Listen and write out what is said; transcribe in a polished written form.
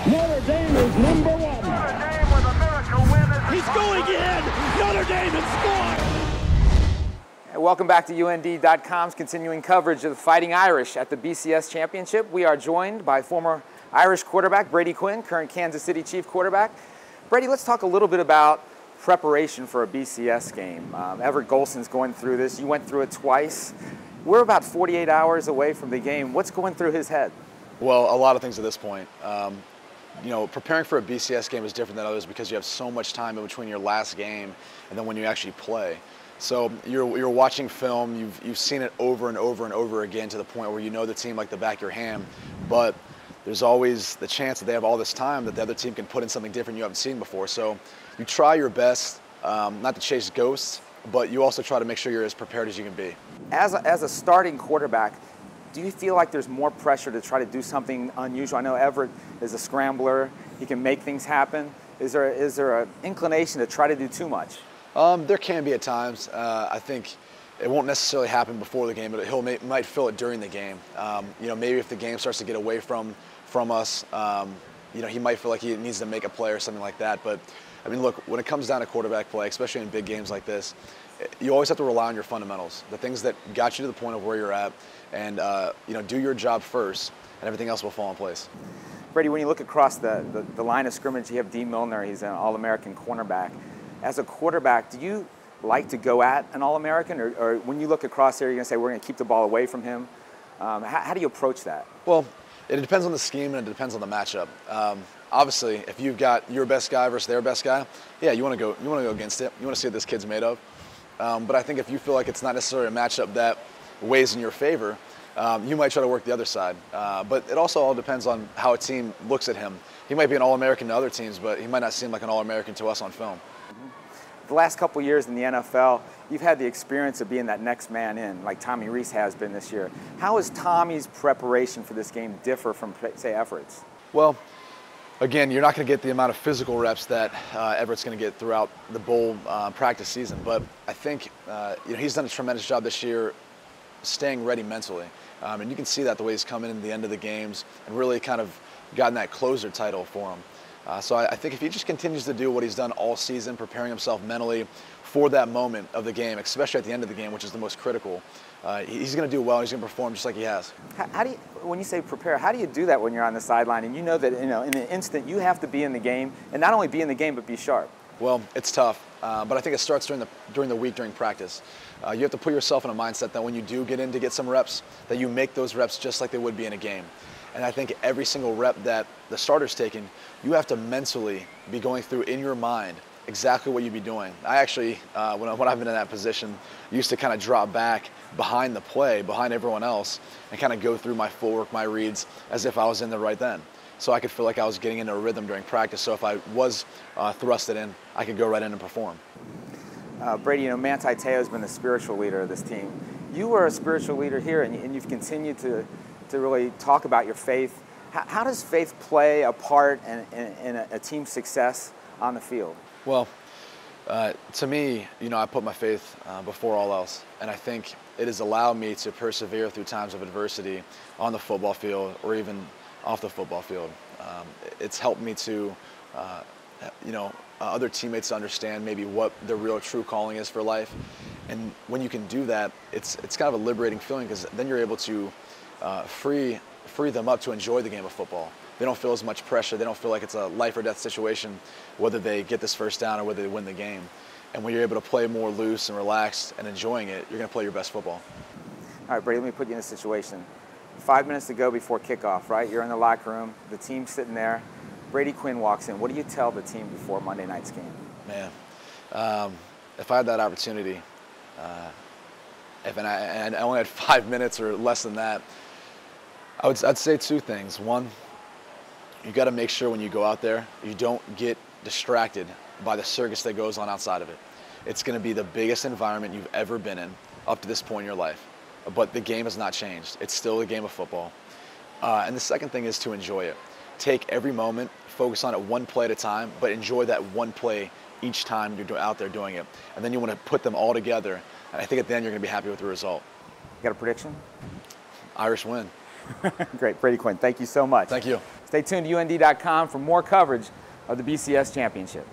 Notre Dame is number one. Notre Dame with a miracle win. He's going in. Notre Dame has scored. And welcome back to UND.com's continuing coverage of the Fighting Irish at the BCS Championship. We are joined by former Irish quarterback Brady Quinn, current Kansas City Chief quarterback. Brady, let's talk a little bit about preparation for a BCS game. Everett Golson's going through this. You went through it twice. We're about 48 hours away from the game. What's going through his head? Well, a lot of things at this point. You know, preparing for a BCS game is different than others because you have so much time in between your last game and then when you actually play. So you're watching film, you've seen it over and over and over again to the point where you know the team like the back of your hand, but there's always the chance that they have all this time that the other team can put in something different you haven't seen before. So you try your best not to chase ghosts, but you also try to make sure you're as prepared as you can be. As a starting quarterback, do you feel like there's more pressure to try to do something unusual? I know Everett is a scrambler. He can make things happen. Is there an inclination to try to do too much? There can be at times. I think it won't necessarily happen before the game, but might feel it during the game. You know, maybe if the game starts to get away from us, you know, he might feel like he needs to make a play or something like that. But I mean, look, when it comes down to quarterback play, especially in big games like this, you always have to rely on your fundamentals, the things that got you to the point of where you're at, and you know, do your job first, and everything else will fall in place. Brady, when you look across the line of scrimmage, you have D. Milner. He's an All-American cornerback. As a quarterback, do you like to go at an All-American, or when you look across there, you're going to say, we're going to keep the ball away from him? How do you approach that? Well, it depends on the scheme and it depends on the matchup. Obviously, if you've got your best guy versus their best guy, yeah, you want to go against it. You want to see what this kid's made of. But I think if you feel like it's not necessarily a matchup that weighs in your favor, you might try to work the other side. But it also all depends on how a team looks at him. He might be an All-American to other teams, but he might not seem like an All-American to us on film. The last couple years in the NFL, you've had the experience of being that next man in, like Tommy Rees has been this year. How is Tommy's preparation for this game differ from, say, Everett's? Well, again, you're not going to get the amount of physical reps that Everett's going to get throughout the bowl practice season, but I think you know, he's done a tremendous job this year staying ready mentally. And you can see that the way he's coming in the end of the games and really kind of gotten that closer title for him. So I think if he just continues to do what he's done all season, preparing himself mentally for that moment of the game, especially at the end of the game, which is the most critical, he's going to do well. He's going to perform just like he has. How do you, when you say prepare, how do you do that when you're on the sideline and you know that, you know, in an instant you have to be in the game, and not only be in the game but be sharp? Well, it's tough, but I think it starts during the week, during practice. You have to put yourself in a mindset that when you do get in to get some reps, that you make those reps just like they would be in a game. And I think every single rep that the starter's taking, you have to mentally be going through in your mind exactly what you'd be doing. I actually, when I've been in that position, used to kind of drop back behind the play, behind everyone else, and kind of go through my footwork, my reads, as if I was in there right then. So I could feel like I was getting into a rhythm during practice. So if I was thrusted in, I could go right in and perform. Brady, you know, Manti Te'o has been the spiritual leader of this team. You were a spiritual leader here, and you've continued to really talk about your faith. How does faith play a part in a team's success on the field? Well, to me, you know, I put my faith before all else, and I think it has allowed me to persevere through times of adversity on the football field or even off the football field. It's helped me to, you know, other teammates to understand maybe what their real true calling is for life, and when you can do that, it's kind of a liberating feeling because then you're able to free them up to enjoy the game of football. They don't feel as much pressure. They don't feel like it's a life or death situation, whether they get this first down or whether they win the game. And when you're able to play more loose and relaxed and enjoying it, you're going to play your best football. All right, Brady, let me put you in a situation. 5 minutes to go before kickoff, right? You're in the locker room. The team's sitting there. Brady Quinn walks in. What do you tell the team before Monday night's game? Man, if I had that opportunity, and I only had 5 minutes or less than that, I'd say two things. One, you got to make sure when you go out there, you don't get distracted by the circus that goes on outside of it. It's going to be the biggest environment you've ever been in up to this point in your life. But the game has not changed. It's still a game of football. And the second thing is to enjoy it. Take every moment, focus on it one play at a time, but enjoy that one play each time you're out there doing it. And then you want to put them all together. And I think at the end you're going to be happy with the result. You got a prediction? Irish win. Great. Brady Quinn, thank you so much. Thank you. Stay tuned to UND.com for more coverage of the BCS Championship.